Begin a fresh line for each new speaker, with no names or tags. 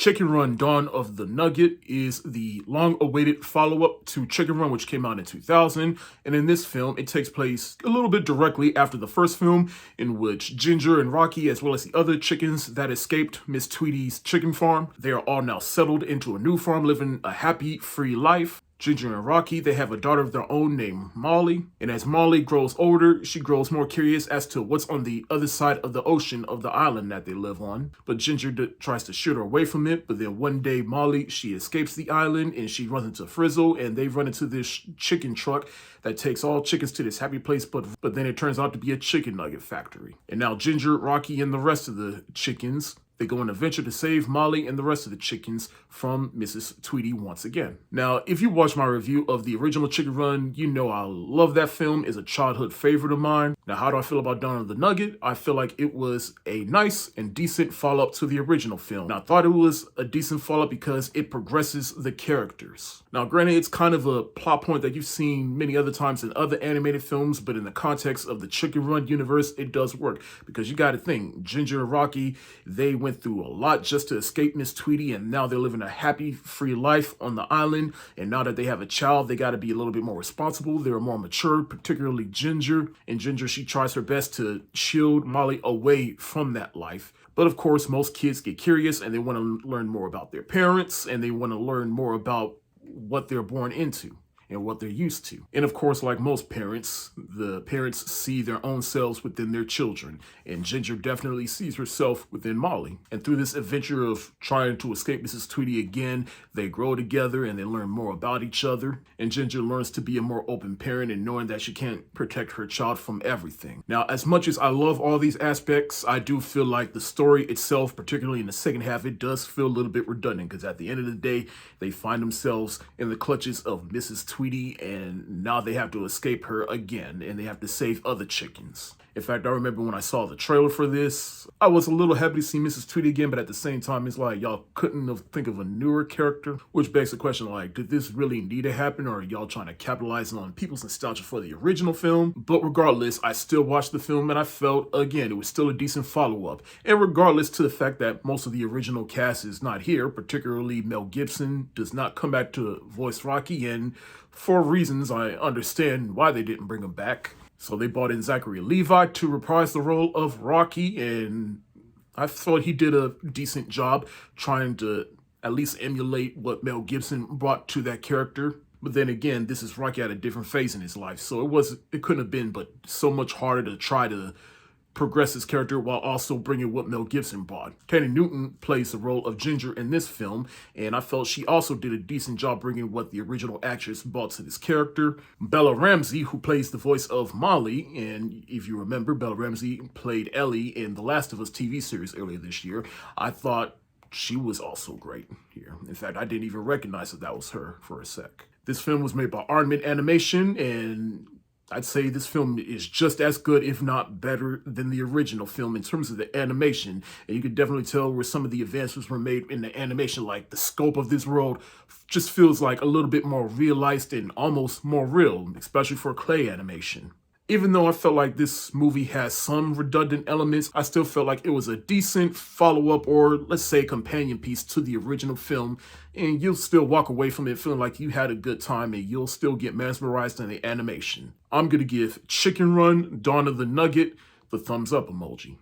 Chicken Run Dawn of the Nugget is the long-awaited follow-up to Chicken Run, which came out in 2000. And in this film, it takes place a little bit directly after the first film, in which Ginger and Rocky, as well as the other chickens that escaped Miss Tweety's chicken farm, they are all now settled into a new farm, living a happy, free life. Ginger and Rocky, they have a daughter of their own named Molly. And as Molly grows older, she grows more curious as to what's on the other side of the ocean of the island that they live on. But Ginger tries to shoot her away from it. But then one day, Molly, she escapes the island and she runs into Frizzle, and they run into this chicken truck that takes all chickens to this happy place. But then it turns out to be a chicken nugget factory. And now Ginger, Rocky, and the rest of the chickens, they go on a venture to save Molly and the rest of the chickens from Mrs. Tweety once again. Now, if you watch my review of the original Chicken Run, you know I love that film. It's a childhood favorite of mine. Now, how do I feel about Dawn of the Nugget? I feel like it was a nice and decent follow-up to the original film. Now, I thought it was a decent follow-up because it progresses the characters. Now, granted, it's kind of a plot point that you've seen many other times in other animated films, but in the context of the Chicken Run universe, it does work. Because you gotta think, Ginger and Rocky, they went through a lot just to escape Miss Tweety, and now they're living a happy, free life on the island. And now that they have a child, they got to be a little bit more responsible. They're more mature, particularly Ginger. And Ginger, she tries her best to shield Molly away from that life. But of course, most kids get curious and they want to learn more about their parents, and they want to learn more about what they're born into and what they're used to. And of course, like most parents, the parents see their own selves within their children. And Ginger definitely sees herself within Molly. And through this adventure of trying to escape Mrs. Tweety again, they grow together and they learn more about each other. And Ginger learns to be a more open parent and knowing that she can't protect her child from everything. Now, as much as I love all these aspects, I do feel like the story itself, particularly in the second half, it does feel a little bit redundant, because at the end of the day, they find themselves in the clutches of Mrs. Tweety, and now they have to escape her again, and they have to save other chickens. In fact, I remember when I saw the trailer for this, I was a little happy to see Mrs. Tweety again, but at the same time, it's like, y'all couldn't think of a newer character, which begs the question, like, did this really need to happen, or are y'all trying to capitalize on people's nostalgia for the original film? But regardless, I still watched the film, and I felt, again, it was still a decent follow-up. And regardless to the fact that most of the original cast is not here, particularly Mel Gibson does not come back to voice Rocky, and for reasons I understand why they didn't bring him back. So they brought in Zachary Levi to reprise the role of Rocky, and I thought he did a decent job trying to at least emulate what Mel Gibson brought to that character. But then again, this is Rocky at a different phase in his life, so it couldn't have been but so much harder to try to progress his character while also bringing what Mel Gibson brought. Thandie Newton plays the role of Ginger in this film, and I felt she also did a decent job bringing what the original actress brought to this character. Bella Ramsey, who plays the voice of Molly, and if you remember, Bella Ramsey played Ellie in the Last of Us TV series earlier this year. I thought she was also great here. In fact, I didn't even recognize that was her for a sec. This film was made by Aardman Animation, and I'd say this film is just as good, if not better, than the original film in terms of the animation. And you can definitely tell where some of the advancements were made in the animation, like the scope of this world just feels like a little bit more realized and almost more real, especially for clay animation. Even though I felt like this movie has some redundant elements, I still felt like it was a decent follow-up, or let's say companion piece to the original film, and you'll still walk away from it feeling like you had a good time, and you'll still get mesmerized in the animation. I'm gonna give Chicken Run Dawn of the Nugget the thumbs up emoji.